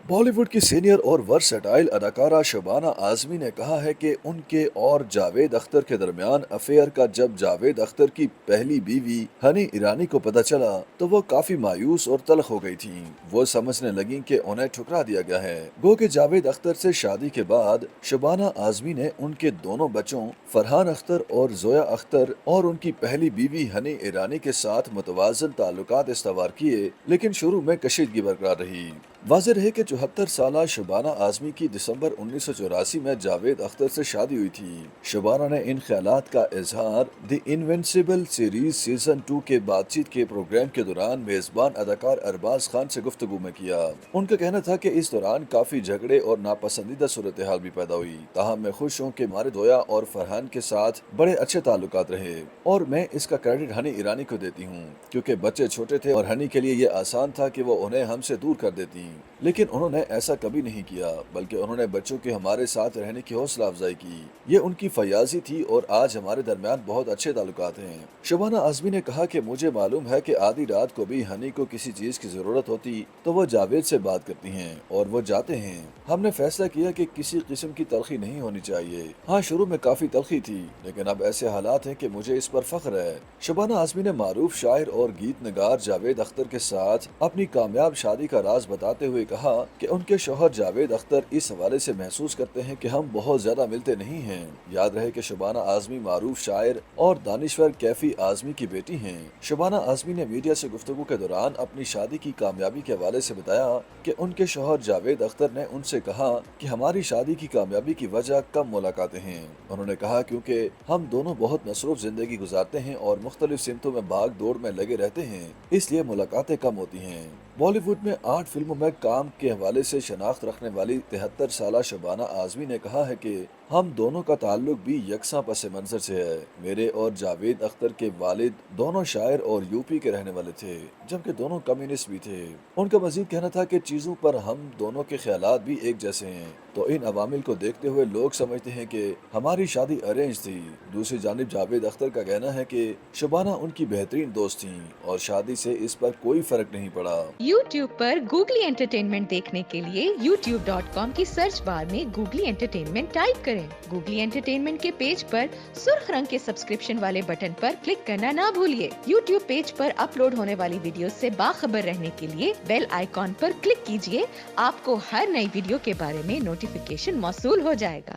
बॉलीवुड की सीनियर और वर्सटाइल अदाकारा शबाना आजमी ने कहा है कि उनके और जावेद अख्तर के दरमियान अफेयर का जब जावेद अख्तर की पहली बीवी हनी ईरानी को पता चला तो वो काफी मायूस और तल्ख हो गई थीं। वो समझने लगी कि उन्हें ठुकरा दिया गया है। गो कि जावेद अख्तर से शादी के बाद शबाना आजमी ने उनके दोनों बच्चों फरहान अख्तर और जोया अख्तर और उनकी पहली बीवी हनी ईरानी के साथ मुतवाजन ताल्लुकात इस्तवार किए, लेकिन शुरू में कशीदगी बरकरार रही। वाज़ेह है कि 74 साला शबाना आज़मी की दिसंबर 1984 में जावेद अख्तर से शादी हुई थी। शबाना ने इन ख्यालात का इजहार द इनविंसिबल सीरीज सीजन 2 के बातचीत के प्रोग्राम के दौरान मेजबान अदाकार अरबाज खान से गुफ्तगू में किया। उनका कहना था कि इस दौरान काफी झगड़े और नापसंदीदा सूरत हाल भी पैदा हुई। ताहम मैं खुश हूँ कि हमारे दोया और फरहान के साथ बड़े अच्छे ताल्लुकात रहे और मैं इसका क्रेडिट हनी ईरानी को देती हूँ, क्योंकि बच्चे छोटे थे और हनी के लिए ये आसान था कि वो उन्हें हमसे दूर कर देती। लेकिन उन्होंने ऐसा कभी नहीं किया, बल्कि उन्होंने बच्चों के हमारे साथ रहने की हौसला अफजाई की। ये उनकी फयाजी थी और आज हमारे दरमियान बहुत अच्छे ताल्लुकात हैं। शबाना आजमी ने कहा कि मुझे मालूम है कि आधी रात को भी हनी को किसी चीज की जरूरत होती तो वो जावेद से बात करती हैं और वो जाते हैं। हमने फैसला किया कि किसी किस्म की तलखी नहीं होनी चाहिए। हाँ, शुरू में काफी तलखी थी, लेकिन अब ऐसे हालात हैं कि मुझे इस पर फख्र है। शबाना आजमी ने मारूफ शायर और गीत नगार जावेद अख्तर के साथ अपनी कामयाब शादी का राज बताते हुए कहा कि उनके शौहर जावेद अख्तर इस हवाले से महसूस करते हैं कि हम बहुत ज्यादा मिलते नहीं हैं। याद रहे कि शबाना आजमी मारूफ शायर और दानिश्वर कैफी आजमी की बेटी हैं। शबाना आजमी ने मीडिया से गुफ्तगू के दौरान अपनी शादी की कामयाबी के हवाले से बताया कि उनके शौहर जावेद अख्तर ने उनसे कहा कि हमारी शादी की कामयाबी की वजह कम मुलाकातें हैं। उन्होंने कहा क्योंकि हम दोनों बहुत मसरूफ जिंदगी गुजारते हैं और मुख्तलिफ सिमतों में भाग दौड़ में लगे रहते हैं, इसलिए मुलाकातें कम होती हैं। बॉलीवुड में 8 फिल्मों में काम के हवाले से शनाख्त रखने वाली 73 साला शबाना आजमी ने कहा है कि हम दोनों का ताल्लुक भी यकसा पस मंजर से है। मेरे और जावेद अख्तर के वालिद दोनों शायर और यूपी के रहने वाले थे, जबकि दोनों कम्युनिस्ट भी थे। उनका मजीद कहना था कि चीजों पर हम दोनों के ख्यालात भी एक जैसे हैं, तो इन अवामिल को देखते हुए लोग समझते हैं कि हमारी शादी अरेंज थी। दूसरी जानिब जावेद अख्तर का कहना है कि शबाना उनकी बेहतरीन दोस्त थीं और शादी से इस पर कोई फर्क नहीं पड़ा। YouTube पर गूगली एंटरटेनमेंट देखने के लिए youtube.com की सर्च बार में गूगली एंटरटेनमेंट टाइप करें। गूगली एंटरटेनमेंट के पेज पर सुर्ख रंग के सब्सक्रिप्शन वाले बटन पर क्लिक करना ना भूलिए। YouTube पेज पर अपलोड होने वाली वीडियो से बाखबर रहने के लिए बेल आइकॉन पर क्लिक कीजिए। आपको हर नई वीडियो के बारे में नोटिफिकेशन मौसूल हो जाएगा।